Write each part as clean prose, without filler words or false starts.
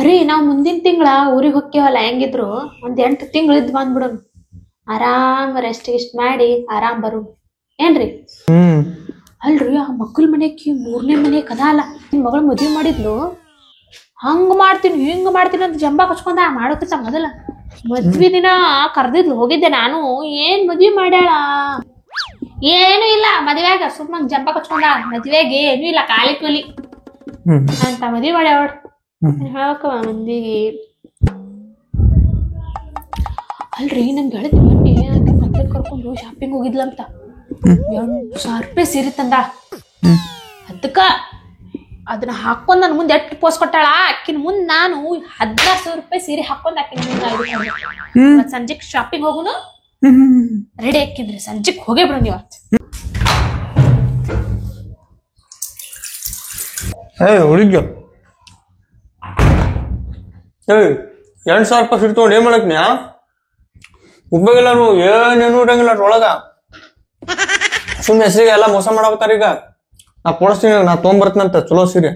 ರೀ ನಾವ್ ಮುಂದಿನ ತಿಂಗಳ ಊರಿಗೆ ಹೊಕ್ಕೇವಲ್ಲ ಹೆಂಗಿದ್ರು ಒಂದ್ 8 ತಿಂಗಳು ಇದ್ ಬಂದ್ಬಿಡೋಣ. ಆರಾಮ್ ರೆಸ್ಟ್ ಗಿಸ್ಟ್ ಮಾಡಿ ಆರಾಮ್ ಬರು ಏನ್ರಿ? ಅಲ್ರಿ ಆ ಮಕ್ಕಳ ಮನೆಗೆ 3ನೇ ಮನೆ ಕದ ಅಲ್ಲ ನಿನ್ ಮಗಳ ಮದ್ವಿ ಮಾಡಿದ್ಲು. ಹಂಗ ಮಾಡ್ತೀನಿ ಹಿಂಗ ಮಾಡ್ತೀನಿ ಅಂತ ಜಂಬ ಕಚ್ಕೊಂಡ ಮಾಡೋಕಿತ್ತ ಮೊದಲ ಮದ್ವಿ ದಿನ ಕರ್ದಿದ್ಲು ಹೋಗಿದ್ದೆ ನಾನು. ಏನ್ ಮದ್ವಿ ಮಾಡ್ಯಾಳ? ಏನು ಇಲ್ಲ ಮದ್ವೆಯಾಗ ಸುಮ್ಮ ಜಂಬ ಕಚ್ಕೊಂಡ ಮದ್ವೆಗೆ ಏನು ಇಲ್ಲ ಖಾಲಿ ಕೂಲಿ ಅಂತ ಮದ್ವಿ ಮಾಡ್ಯಾಳ. ಹೇಳಕ ಮಂದಿಗೆ ಅಲ್ರಿ ನನ್ ಗೆಳತಿ ಮೊನ್ನೆ ಮತ್ತೆ ಕರ್ಕೊಂಡು ಶಾಪಿಂಗ್ ಹೋಗಿದ್ಲಂತ. 8,000 ರೂಪಾಯಿ ಸೀರೆ ತಂದ. ಅದಕ್ಕ ಅದನ್ನ ಹಾಕೊಂಡ್ ನನ್ ಮುಂದೆ ಎಷ್ಟು ಪೋಸ್ ಕೊಟ್ಟಾಳ. ಆಕಿನ ಮುಂದ್ ನಾನು 16,000 ರೂಪಾಯಿ ಸೀರೆ ಹಾಕೊಂಡ್ ಆಕಿನ ಮುಂದೆ ಸಂಜೆಕ್ ಶಾಪಿಂಗ್ ಹೋಗುನು ರೆಡಿ ಹಾಕಿನ್ರಿ. ಸಂಜೆಕ್ ಹೋಗೇ ಬಿಡು ನೀವ್. ಹುಡುಗ 8,000 ರೂಪಾಯಿ ಸೀರೆ ತಗೊಂಡು ಏನ್ ಮಾಡಕ್ ನ್ಯಾ ಉಪಯೋಗಿಲ್ಲ. ಏನೇನು ಇರಂಗಿಲ್ಲ ಅದ್ರೊಳಗ. ಸುಮ್ಮನೆ ಹೆಸರಿಗೆ ಎಲ್ಲ ಮೋಸ ಮಾಡಾಕತ್ತಾರ. ಈಗ ನಾ ಕೊಡಿಸ್ತೀನಿ, ನಾ ತೊಗೊಂಬರ್ತನಂತ ಚಲೋ ಸೀರೆ.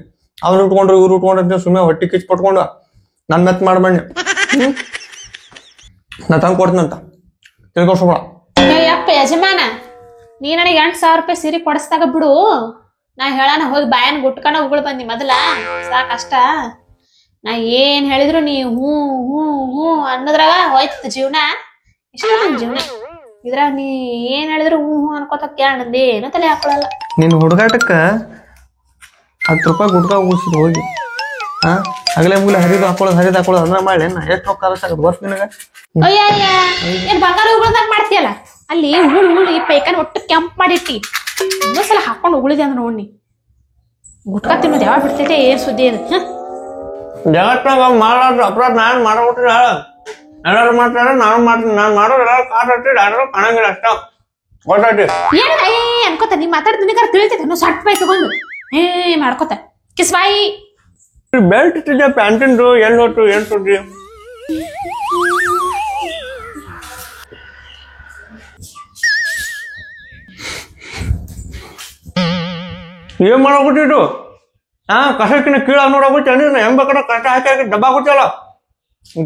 ಅವ್ರು ಉಟ್ಕೊಂಡ್ರು ಇವ್ರು ಉಟ್ಕೊಂಡ್ರ ಸುಮ್ಮನೆ ಹೊಟ್ಟಿ ಕಿಚ್ ಪಟ್ಕೊಂಡು ನನ್ ಮೆತ್ ಮಾಡ್ಬಣ್ಣಿ. ನಾ ತಂಗ್ ಕೊಡ್ತೀನಂತ ತಿಳ್ಕೊಸ್ಕೊಳ. ಯಪ್ಪ ಯಜಮಾನ ನೀ ನನಗೆ 8,000 ರೂಪಾಯಿ ಸೀರೆ ಕೊಡಿಸ್ದಾಗ ಬಿಡು. ನಾ ಹೇಳಾನ ಹೋಗಿ ಬಾಯನ್ ಗುಟ್ಕನ ಉಗುಳ್ ಬಂದಿ ಮೊದಲ ಸಾಕಷ್ಟ. ನಾ ಏನ್ ಹೇಳಿದ್ರು ನೀ ಹ್ಞೂ ಹ್ಞೂ ಹ್ಞೂ ಅನ್ನೋದ್ರಾಗ ಹೋಯ್ತದ ಜೀವನ. ಇಷ್ಟ ನನ್ ಜೀವನ ಇದ್ರಾಗ ನೀ ಏನ್ ಹೇಳಿದ್ರು ಹ್ಞೂ ಹ್ಞೂ ಅನ್ಕೋತ ಕೇಳಂದಿ ಏನೋ ತಲೆ ಹಾಕೊಳಲ್ಲ. ನಿನ್ ಹುಡುಗಾಟಕ್ಕ 10 ರೂಪಾಯಿ ಗುಟ್ಕ ಉಳಿಸಿದ್ ಹೋಗಿ ಅಗಲೇ ಮುಗಿಲ ಹರಿದು ಹಾಕೊಳ್ಳೋದು ಅಂದ್ರ ಮಾಡಿ ಎಷ್ಟು ರೊಕ್ಕ ಆಗತ್ತ ಗೊತ್ತ ನಿನಗ? ಅಯ್ಯ ಏನ್ ಬಂಗಾರ ಉಗುಳ್ದಾಗ ಮಾಡ್ತೀಯಲ್ಲ ಅಲ್ಲಿ ಉಗುಳಿ ಪೈಕನ್ ಒಟ್ಟು ಕೆಂಪ್ ಮಾಡಿಟ್ಟಿ. ಇನ್ನೊಂದ್ಸಲ ಹಾಕೊಂಡು ಉಗುಳಿದೆ ಅಂದ್ರ ನೋಡಿ ಗುಟ್ಕ ತಿನ್ನೋದು ಯಾವಾಗ ಬಿಡ್ತೈತೆ ಏನ್ ಸುದ್ದಿ ಅದು. ಜಗತ್ತಾಗ ಮಾಡಾಡ್ರ ಅಪರಾಧ ನಾನ್ ಮಾಡ್ಬಿಟ್ರಿ ಎಲ್ಲಾರು ಮಾಡ್ತಾರ ನಾನು ಮಾಡ್ತೀನಿ. ನಾನ್ ಮಾಡೋರು ಎಲ್ಲ ಕಾಟಿ ಯಾರು ಕಾಣಂಗಿಲ್ಲ ಅಷ್ಟ ಗೊತ್ತಾಟಿ. ಏನ್ ಅನ್ಕೋತ ನೀ ಮಾತಾಡಿದ ನಿನಗಾರ ತಿಳಿತೈತೆ ಸಟ್ ಬೈ ತಗೊಂಡು ಮಾಡ್ಕೋತ ಕಿಸ್ ಬಾಯಿ. ಬೆಲ್ಟ್ ಇಟ್ಟಿದ್ದೆ ಪ್ಯಾಂಟಿಂದು ಎಲ್ಲಿ ಹೊಟ್ಟು ಏನ್ ಸುದ್ದಿ? ಏನ್ ಮಾಡೋಗ್ಬಿಟ್ಟಿಟ್ಟು ಕಸಕ್ಕಿನ ಕೀಳಾಗ ನೋಡೋಗ್ಬಿಟ್ಟು ಅಂದ್ರೆ ಹೆಂಗ್ ಬೇಕಾದ ಕಸ ಹಾಕಿ ಡಬ್ಬ ಹಾಕುತ್ತಲ್ಲ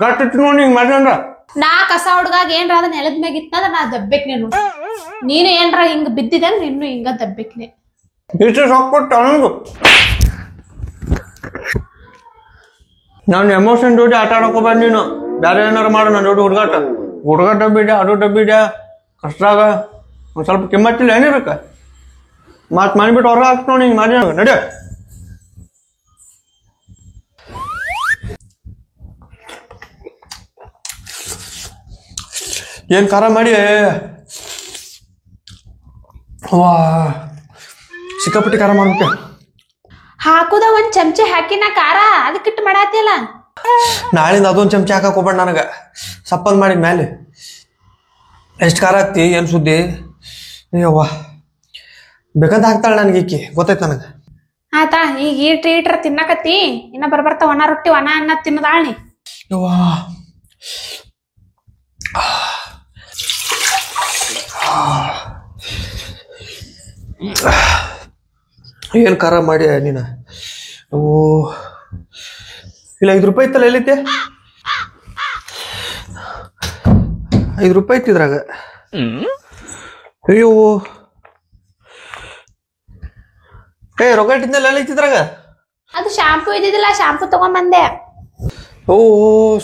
ಗಟ್ಟಿ ಇಟ್ಟು ನೋಡಿ ಹಿಂಗ್ ಮಾಡಿ ಅಂದ್ರ ನಾ ಕಸ ಹುಡ್ಗಾಗ ಏನ್ರ ಅದ ನೆಲದ ಮ್ಯಾಗ ಇತ್ತಂದ್ರ ನಾ ದಬ್ಬೇಕ್ ನೀನು ಏನ್ರ ಹಿಂಗ ಬಿದ್ದಿದೆ ಅಂದ್ರೆ ಇನ್ನು ಹಿಂಗ ದಬ್ಬೇಕ್ನೆ. ಇಷ್ಟು ಸೊಕ್ಕ ಕೊಟ್ಟು ಅನ್ನೋದು ನಾನು ಎಮೋಷನ್ ಜೋಡಿ ಆಟ ಆಡಕೋಬಾರ. ನೀನು ಬೇರೆ ಏನಾರು ಮಾಡು. ನನ್ನ ಜೋಡಿ ಹುಡುಗಾಟ ಡಬ್ಬಿದೆ ಅದು ಡಬ್ಬಿದೆ ಕಷ್ಟಾಗ ಒಂದ್ ಸ್ವಲ್ಪ ಕಿಮ್ಮತ್ತಿಲ್ಲ ಏನಿರಕ್ಕ ಮಾತ್ ಮಾಡಿಬಿಟ್ಟು ಹೊರ ಹಾಕ್ತ ನೋಡಿ ಹಿಂಗ್ ಮಾಡಿ ನಡೆ. ಏನ್ ಖಾರ ಮಾಡಿ ವಾ ಸಿಕ್ಕಾಪಟ್ಟಿ ಖಾರ ಮಾಡ್ಬಿಟ್ಟೆ. ಹಾಕುದ ಒಂದ್ ಚಮಚೆ ಹಾಕಿನ ಖಾರ ಅದಕ್ಕಿಟ್ಟು ಮಾಡಾತಿಯಲ್ಲ. ನಾಳಿಂದ ಅದೊಂದ್ ಚಮಚೆ ಹಾಕಕ್ ಹೋಗ್ಬೇಡ ನನಗ. ಸಪ್ಪಂದ್ ಮಾಡಿದ ಮ್ಯಾಲೆ ಎಷ್ಟ್ ಖಾರ ಹಾಕ್ತಿ ಏನ್ ಸುದ್ದಿ? ಅಯ್ಯವ್ವ ಬೇಕಂತ ಹಾಕ್ತಾಳ ನನ್ಗೆ ಈಕಿ ಗೊತ್ತೈತ್ ನನಗ. ಆಯ್ತಾ ಈಗ ಈಟ್ರ ತಿನ್ನಕತ್ತಿ ಇನ್ನ ಬರ್ಬರ್ತ ಒಣ ರೊಟ್ಟಿ ಒಣ ಅನ್ನ ತಿನ್ನದಾಳ್ನಿ. ಯವ್ವಾ ಏನ್ ಖಾರ ಮಾಡಿ ನೀನ? ಓ ಇಲ್ಲ 5 ರೂಪಾಯಿ ಇತ್ತಲ್ಲ ಎಲ್ಲೈತೆ? 5 ರೂಪಾಯಿ ಇತ್ತಿದ್ರಾಗ. ಅಯ್ಯೋ ರೊಕ್ಕ ಇಟ್ಟಿದ್ನಲ್ಲ ಎಲ್ಲ ಇತ್ತಿದ್ರಾಗ. ಅದು ಶಾಂಪೂ ಇದ್ದಿದ್ದಿಲ್ಲ ಶಾಂಪೂ ತಗೊಂಡ್ ಬಂದೆ. ಓ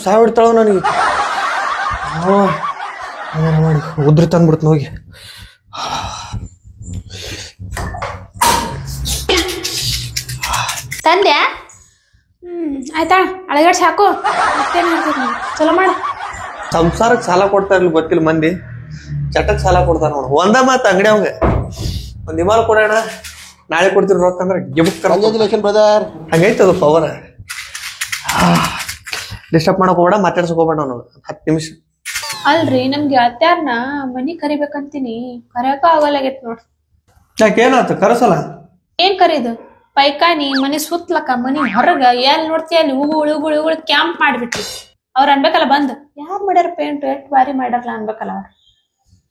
ಸಾವಿಡ್ತಾಳ ನನಗೆ ಮಾಡಿ ಉದ್ರಿ ತಂದ್ಬಿಡ್ತು ಹೋಗಿ. ತಂದ್ಯಾ? ಆಯ್ತಾ ಅಳಗಡ್ಸಿ ಹಾಕು. ಮತ್ತೇನ್ ಚಲೋ ಮಾಡ. ಸಂಸಾರಕ್ಕೆ ಸಾಲ ಕೊಡ್ತಾ ಇರ್ಲಿ ಗೊತ್ತಿಲ್ಲ ಮಂದಿ, ಚಟಕ್ ಸಾಲ ಕೊಡ್ತಾರ ನೋಡು. ಒಂದ ಮಾತು ಅಂಗಡಿ ಅವಂಗ ಒಂದ್ ಇಮಾಲ್ ಕೊಡೋಣ ನಾಳೆ ಕೊಡ್ತೀರಿ ರೊಕ್ಕ ಅಂದ್ರೆ ಬ್ರದರ್ ಹಂಗೈತೆ ಅದು ಪವರ್. ಡಿಸ್ಟರ್ಬ್ ಮಾಡಕ್ ಹೋಗ್ಬೇಡ, ಮಾತಾಡ್ಸಕ್ ಹೋಗ್ಬೇಡ ನಾನು 10 ನಿಮಿಷ. ಅಲ್ರಿ ನಮ್ಗೆ ಗೆಳತ್ಯಾರ್ನ ಮನಿ ಕರಿಬೇಕಂತೀನಿ ಕರಿಯಕ ಆಗಲಾಗೈತ್ ನೋಡ್ರಿ. ಯಾಕೇನಾಯ್ತು ಕರಸಲ್ಲ? ಏನ್ ಕರೀದು ಪೈಕಾನಿ ಮನಿ ಸುತ್ಲಕ್ಕ ಮನಿ ಹೊರಗ ಎಲ್ ನೋಡ್ತೀಯ ಅಲ್ಲಿ ಉಗುಳು ಕ್ಯಾಂಪ್ ಮಾಡ್ಬಿಟ್ರಿ. ಅವ್ರ ಅನ್ಬೇಕಲ್ಲ ಬಂದ್ ಯಾರ್ ಮಾಡ್ಯಾರ ಪೇಂಟ್ ಎಷ್ಟ್ ಬಾರಿ ಮಾಡ್ಯಾರಲ್ಲ ಅನ್ಬೇಕಲ್ಲ ಅವ್ರ.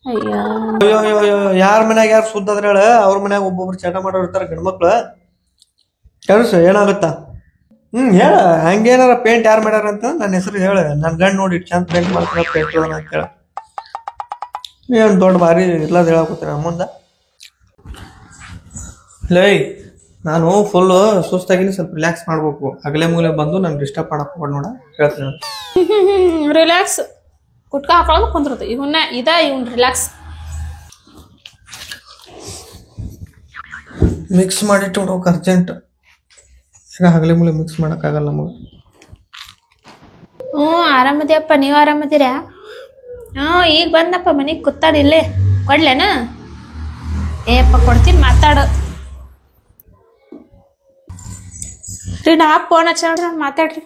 ಅಯ್ಯೋ ಯಾರ ಮನ್ಯಾಗ ಯಾರು ಸುದ್ದ ಅದ್ರ ಹೇಳ. ಅವ್ರ ಮನ್ಯಾಗ ಒಬ್ಬೊಬ್ರು ಚಟ ಮಾಡೋರು ಇರ್ತಾರ ಗಂಡ್ಮಕ್ಳು. ಕೆಲಸ ಏನಾಗುತ್ತಾ ಹೇಳ ಹಂಗೇನಾರ ಪೇಂಟ್ ಯಾರು ಮಾಡ್ಯಾರ ಅಂತ ನನ್ನ ಹೆಸರು ಹೇಳ ನನ್ನ ಗಂಡ್ ನೋಡಿ ಚಂದ ಪೇಂಟ್ ಮಾಡ್ತಾರ ಪೇಂಟ್ ಅಂತ ಹೇಳ ಏನ್ ದೊಡ್ಡ ಭಾರಿ ಇರ್ಲಾದ ಹೇಳಕತ್ತೀನಿ ಮುಂದ ಲೈ ನಾನು ಫುಲ್ ಸುಸ್ತಾಗಿನಿ ಸ್ವಲ್ಪ ರಿಲ್ಯಾಕ್ಸ್ ಮಾಡ್ಬೇಕು ಹಗಲೇ ಮೂಲೆ ಬಂದು ನನ್ ಡಿಸ್ಟರ್ಬ್ ಮಾಡಕ್ ಹೋಗ್ಬೇಡ ನೋಡ ಹೇಳ್ತೀನಿ ರಿಲ್ಯಾಕ್ಸ್ ಕುಟ್ಕ ಹಾಕೊಳ್ಳೋದು ಕುಂದ್ರದು ಇವನ್ನ ಇವನ್ ರಿಲ್ಯಾಕ್ಸ್ ಮಿಕ್ಸ್ ಮಾಡಿಟ್ಟು ನೋಡೋಕೆ ಅರ್ಜೆಂಟ್ ಈಗ ಹಗಲೇ ಮೂಲೆ ಮಿಕ್ಸ್ ಮಾಡಕ್ಕಾಗಲ್ಲ ನಮಗೆ ಆರಾಮದಿಯಪ್ಪ ನೀವು ಆರಾಮದಿರಾ ಈಗ ಬಂದಪ್ಪ ಮನೆಗೆ ಕೂತಾಡ ಇಲ್ಲೇ ಕೊಡ್ಲೇನ ಏಪ್ಪ ಕೊಡ್ತೀನಿ ಮಾತಾಡು ರೀ ನಾ ಫೋನ್ ಹಚ್ಚ ಮಾತಾಡ್ರಿ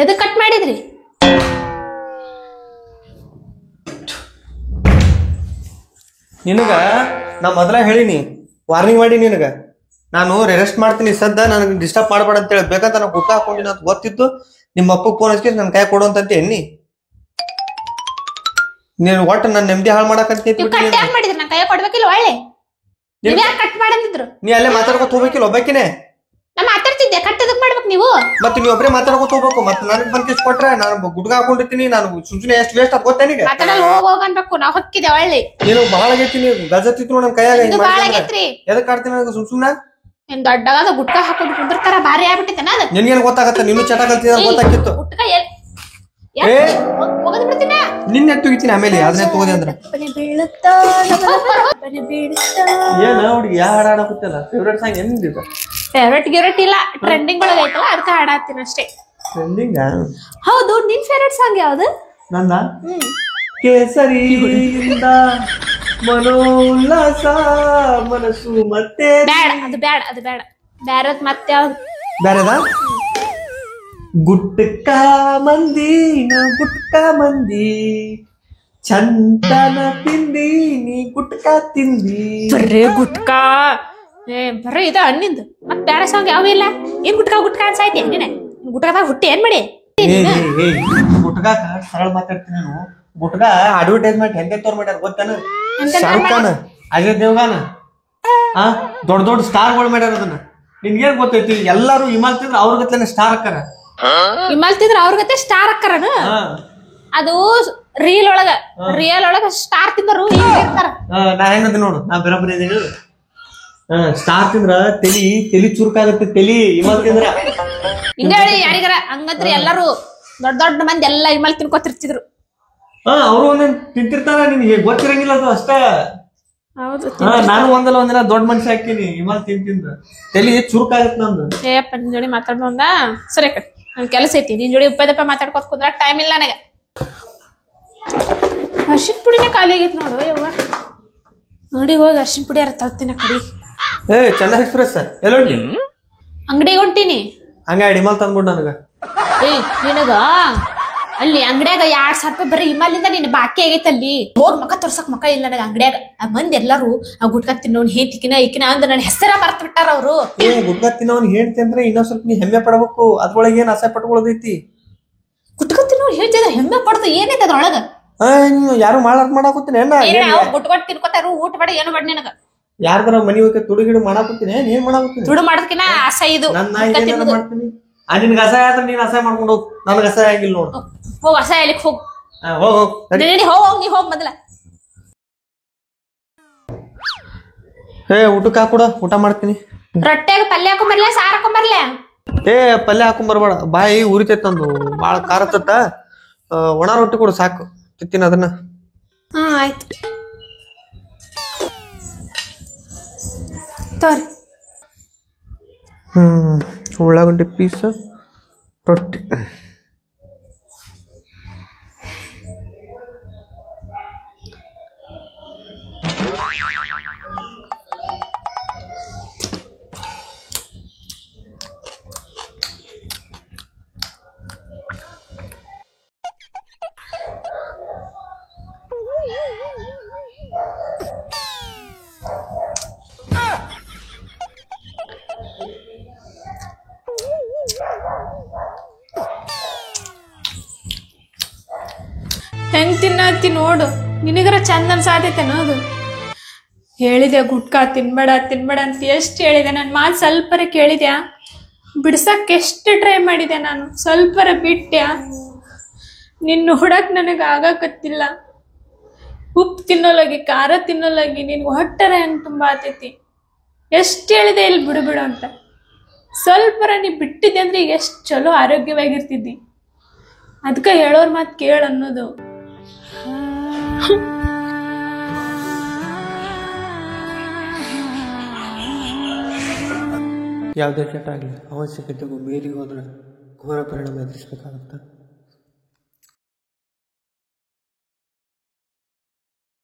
ಎದಕ್ ಕಟ್ ಮಾಡಿದ್ರಿ ನಿನಗ ನಾ ಮೊದಲ ಹೇಳಿನಿ ವಾರ್ನಿಂಗ್ ಮಾಡಿ ನಿನಗ ನಾನು ರೆಸ್ಟ್ ಮಾಡ್ತೀನಿ ಸದ್ದ ನನಗೆ ಡಿಸ್ಟರ್ಬ್ ಮಾಡಬೇಡ ಅಂತ ಹೇಳಿ ಬೇಕಂತ ನಾನು ಹುಟ್ಟ ಹಾಕೊಂಡಿನ ಅಂತ ಗೊತ್ತಿತ್ತು ನಿಮ್ಮ ಅಪ್ಪಗೆ ಫೋನ್ ಹಚ್ಚಿ ನನ್ನ ಕೈ ಕೊಡು ಅಂತ ಎನ್ನಿ ನೀನು ಒಟ್ಟು ನನ್ನ ನೆಮ್ಮದಿ ಹಾಳು ಮಾಡಕಂತ ಮಾಡಿದ್ರಿ ನಾ ಕೈ ಕೊಡ್ಬೇಕಿಲ್ಲ ಒಳ್ಳೆ ಕಟ್ ಮಾಡಂದಿದ್ರು ನೀ ಅಲ್ಲೇ ಮಾತಾಡ್ಕೊತ ಹೋಗ್ಬೇಕಿಲ್ಲ ಒಬ್ಬಾಕಿನೇ ನಾ ಮಾತಾಡ್ತಿದ್ದೆ ಕಟ್ಟದಕ್ ಮಾಡ್ಬೇಕು ನೀವು ಮತ್ತೆ ನೀವು ಒಬ್ಬರೇ ಮಾತಾಡ್ಕೊತ ಹೋಗ್ಬೇಕು ಮತ್ತೆ ನನಗ್ ಬಂದ್ ಕೊಟ್ರೆ ನಾನು ಗುಡ್ಗ ಹಾಕೊಂಡಿರ್ತೀನಿ ನಾನು ಸುಮ್ನೆ ಎಷ್ಟು ವೇಸ್ಟ್ ಆಗ ಗೊತ್ತೇನಿಗೆ ಹೋಗನ್ಬೇಕು ನಾವ್ ಹೊಕ್ಕಿದೆ ಒಳ್ಳೆ ನೀನು ಬಹಳ ಆಗೈತಿ ನೀವು ಗಜತ್ತಿತ್ತು ನನ್ ಕೈಯಾಗ ಎದಕ್ ಆಡ್ತೀನಿ ನನಗೆ ಸುಮ್ನ ಏನ್ ದೊಡ್ಡಗಾದ ಗುಟ್ಕ ಹಾಕೊಂಡು ಕುಂದಿರ್ತಾರ ಭಾರಿ ಆಗ್ಬಿಟ್ಟಿತ್ತೆ ನಾನು ನಿನ್ಗೇನ್ ಗೊತ್ತಾಗತ್ತ ನೀನು ಚಟ ಕಲ್ತಿದ ಗೊತ್ತಾಗಿತ್ತು ಗುಟ್ಕ ಹೋಗದ್ ಬಿಡ್ತೀನ ನಿನ್ನೆ ತುಗಿತೀನಿ ಆಮೇಲೆ ಅದನ್ನೇ ತಗೋದೆ ಅಂದ್ರೆ ಏನ ಹುಡುಗಿ ಯಾ ಹಾಡ ಹಾಡಕತ್ತಲ್ಲ ಫೇವ್ರೇಟ್ ಸಾಂಗ್ ಏನಿದೆ ಫೇವ್ರೇಟ್ ಗಿವ್ರೇಟ್ ಇಲ್ಲ ಟ್ರೆಂಡಿಂಗ್ ಒಳಗ ಐತಲ್ಲ ಅದಕ್ಕೆ ಹಾಡಾಡ್ತೀನಿ ಅಷ್ಟೇ ಟ್ರೆಂಡಿಂಗ್ ಹೌದು ನಿನ್ ಫೇವ್ರೇಟ್ ಸಾಂಗ್ ಯಾವ್ದು ನಂದ ಕೇಸರಿಯಿಂದ ಮನೋಲ್ಲಾಸ ಮನಸ್ಸು ಮತ್ತೆ ಬೇಡ ಅದು ಬೇಡ ಅದು ಬೇಡ ಬ್ಯಾರದ್ ಮತ್ತೆ ಯಾವ್ದು ಬೇರೆದ ಗುಟ್ಕ ಮಂದಿ ಗುಟ್ಕ ಮಂದಿ ಚಂತನ ತಿಂದಿ ನೀ ಗುಟ್ಕ ತಿಂದಿ ಬರ್ರೇ ಗುಟ್ಕ ಬರ್ರಿ ಇದ ಹಣ್ಣಿಂದು ಮತ್ ಬೇರೆ ಸಾಂಗ್ ಯಾವ ಇಲ್ಲ ಏನ್ ಗುಟ್ಕ ಗುಟ್ಕ ಅನ್ಸಾಯ್ತಿ ನೀನೆ ಗುಟ್ಕದಾಗ ಹುಟ್ಟಿ ಏನ್ ಮಾಡಿ ಗುಟ್ಕ ಸರಳ ಮಾತಾಡ್ತೀನಿ ನಾನು ಗುಟ್ಕ ಅಡ್ವರ್ಟೈಸ್ಮೆಂಟ್ ಹೆಂಗೆ ತೋರ್ ಮಾಡ್ಯಾರ ಗೊತ್ತಾನ ಶಾರುಖ್ ಖಾನ್ ಅಜಯ್ ದೇವ್ಗಾನ್ ದೊಡ್ಡ ದೊಡ್ಡ ಸ್ಟಾರ್ಗಳು ಮಾಡ್ಯಾರ ಅದನ್ನ ನಿನ್ಗೇನ್ ಗೊತ್ತೈತಿ ಎಲ್ಲಾರು ಇಮಾಲ್ ತಿಂದ್ರ ಅವ್ರ ಗತ್ಲೆ ಸ್ಟಾರ್ ಹಾಕಾರ ಇಮಾಲ್ ತಿಂದ್ರ ಅವ್ರ ಗತೆ ಸ್ಟಾರ್ ಹಾಕಾರನ ಅದು ರಿಯಲ್ ಒಳಗ ಸ್ಟಾರ್ ತಿಂದರು ಇರ್ತಾರ ನಾ ಹೆಂಗದ ನೋಡು ನಾ ಬರಬರಿ ಸ್ಟಾರ್ ತಿಂದ್ರ ತೆಲಿ ಚುರುಕಾಗತ್ತೆ ತೆಲಿ ಇಮಾಲ್ ತಿಂದ್ರ ಹಿಂಗ ಹೇಳಿ ಯಾರಿಗಾರ ಹಂಗಂದ್ರೆ ಎಲ್ಲಾರು ದೊಡ್ಡ ದೊಡ್ಡ ಮಂದಿ ಎಲ್ಲಾ ಇಮಾಲ್ ತಿನ್ಕೋತಿರ್ತಿದ್ರು ಅವ್ರು ಒಂದೊಂದ್ ತಿಂತಿರ್ತಾರ ನಿನ್ಗೆ ಗೊತ್ತಿರಂಗಿಲ್ಲ ಅದು ಅಷ್ಟ ಹೌದು ನಾನು ಒಂದಿನ ದೊಡ್ಡ ಮನುಷ್ಯ ಹಾಕಿನಿ ಇಮಾಲ್ ತಿಂತಿಂದ್ರ ತೆಲಿ ಚುರುಕಾಗತ್ ನಂದು ಏಪ್ಪ ನಿನ್ ಜೋಡಿ ಮಾತಾಡೋಣ ಸರಿ ಕಟ್ ನನ್ ಕೆಲಸ ಐತಿ ನಿನ್ ಜೋಡಿ ಉಪ್ಪದಪ್ಪ ಮಾತಾಡ್ಕೊತ ಕುಂದ್ರ ಟೈಮ್ ಇಲ್ಲ ನನಗೆ ಅರ್ಶಿನ ಪುಡಿನೇ ಖಾಲಿ ಆಗೈತಿ ನೋಡು ಯವ್ವ ಅಂಗಡಿಗೆ ಹೋಗಿ ಅರ್ಶಿನ ಪುಡಿ ಯಾರ ತರ್ತೀನಿ ಕಡಿ ಚೆನ್ನೈ ಎಕ್ಸ್ಪ್ರೆಸ್ ಎಲ್ಲೋಗಿ ಅಂಗಡಿಗೆ ಹೊಂಟೀನಿ ಹಂಗ ಇಮಾಲ್ ತಂದ್ಬಿಡ್ ನನಗ ನಿನಗ ಅಲ್ಲಿ ಅಂಗಡ್ಯಾಗ 2,000 ರೂಪಾಯಿ ಬರೀ ಇಮಾಲಿಂದ ನೀನ್ ಬಾಕಿ ಆಗೈತಿ ಅಲ್ಲಿ ಹೋಗ್ ಮಕ್ಕ ತೋರ್ಸಕ್ ಮಕ್ಕ ಇಲ್ಲ ನನಗ ಅಂಗಡ್ಯಾಗ ಮಂದಿ ಎಲ್ಲಾರು ಆ ಗುಟ್ಕ ತಿನ್ನೋನ್ ಹೇತಿಕಿನ ಈಕಿನ ಅಂದ್ರ ನನ್ನ ಹೆಸರ ಮರ್ತ ಬಿಟ್ಟಾರ ಅವ್ರು ಗುಟ್ಕ ತಿನ್ನೋನ್ ಹೇಳ್ತಿ ಅಂದ್ರೆ ಇನ್ನೊಂದ್ ಸ್ವಲ್ಪ ನೀ ಹೆಮ್ಮೆ ಪಡ್ಬೇಕು ಅದ್ರೊಳಗೆ ಏನ್ ಆಸೆ ಪಟ್ಕೊಳ್ಳೋದೈತಿ ಗುಟ್ಕ ತಿನ್ನೋನ್ ಹೇಳ್ತಿದ್ರ ಹೆಮ್ಮೆ ಪಡ್ದು ಏನೈತಿ ಅದ್ರೊಳಗ ನೀವು ಯಾರು ಮಾಡಾಕತ್ತೀನಿ ಗುಟ್ಕೊಟ್ ತಿನ್ಕೋತಾರು ಊಟ ಬೇಡ ಏನು ಬೇಡ ನಿನಗ ಯಾರ್ದಾರ ಮನಿ ಹೋಗಿ ತುಡುಗಿಡು ಮಾಡಾಕತ್ತೀನಿ ಏನ್ ಮಾಡಾಕತ್ತೀನಿ ತುಡು ಮಾಡೋದಕ್ಕಿನ ಆಸೆ ಇದು ಮಾಡ್ತೀನಿ ನಿನ್ಗೆ ಅಸಹ್ಯ ಆದ್ರೆ ನೀನ್ ಅಸಹ್ಯ ಮಾಡ್ಕೊಂಡು ಹೋಗ್ ನನಗೆ ಅಸಹ್ಯ ಆಗಿಲ್ಲ ನೋಡು ಹೋಗ್ ಅಸಹ್ಯ ಇಲ್ಲಿಕ್ ಹೋಗ್ ಹೋಗ್ ನೀ ಹೋಗ್ ಮೊದಲ ಊಟಕ್ಕೆ ಹಾಕೊಡ ಊಟ ಮಾಡ್ತೀನಿ ರೊಟ್ಟೆಗೆ ಪಲ್ಯ ಹಾಕೊಂಬರ್ಲ ಸಾರ್ ಹಾಕೊಂಬರ್ಲ ಪಲ್ಯ ಹಾಕೊಂಬರ್ಬೇಡ ಬಾಯಿ ಉರಿತೈತ್ ನಂದು ಬಾಳ ಖಾರತ್ತ ಒಣ ರೊಟ್ಟಿ ಕೊಡು ಸಾಕು ತಿತ್ತೀನಿ ಅದನ್ನ ಆಯ್ತು ತೋರಿ ಉಳ್ಳಾಗಡ್ಡಿ ಪೀಸ್ ರೊಟ್ಟಿ ತಿನ್ನತ್ತಿ ನೋಡು, ನಿನಗರ ಚಂದ ಅನ್ಸಾತೈತೇನೋ ಅದು. ಹೇಳಿದೆ ಗುಟ್ಕಾ ತಿನ್ಬೇಡ ತಿನ್ಬೇಡ ಅಂತ ಎಷ್ಟು ಹೇಳಿದೆ. ನನ್ನ ಮಾತು ಸ್ವಲ್ಪರ ಕೇಳಿದ್ಯಾ? ಬಿಡ್ಸಕ್ಕೆ ಎಷ್ಟು ಟ್ರೈ ಮಾಡಿದೆ ನಾನು, ಸ್ವಲ್ಪರ ಬಿಟ್ಟ್ಯಾ? ನಿನ್ನ ನೋಡಕ್ ನನಗೆ ಆಗಕತ್ತಿಲ್ಲ. ಉಪ್ಪು ತಿನ್ನೋಲಾಗಿ, ಖಾರ ತಿನ್ನೋಲಾಗಿ, ನಿನ್ಗೆ ಹೊಟ್ಟರ ಹೆಂಗೆ ತುಂಬ ಆತೈತಿ. ಎಷ್ಟು ಹೇಳಿದೆ ಇಲ್ಲಿ ಬಿಡು ಬಿಡು ಅಂತ. ಸ್ವಲ್ಪರ ನೀ ಬಿಟ್ಟಿದ್ದೆ ಅಂದ್ರೆ ಈಗ ಎಷ್ಟು ಚಲೋ ಆರೋಗ್ಯವಾಗಿರ್ತಿದ್ದಿ. ಅದಕ್ಕೆ ಹೇಳೋರ್ ಮಾತು ಕೇಳು ಅನ್ನೋದು. ಯಾವುದೇ ಕೆಟ್ಟ ಆಗಲಿ ಅವಶ್ಯಕತೆಗೂ ಮೀರಿ ಹೋದ್ರೆ ಘೋರ ಪರಿಣಾಮ ಎದುರಿಸಬೇಕಾಗುತ್ತೆ.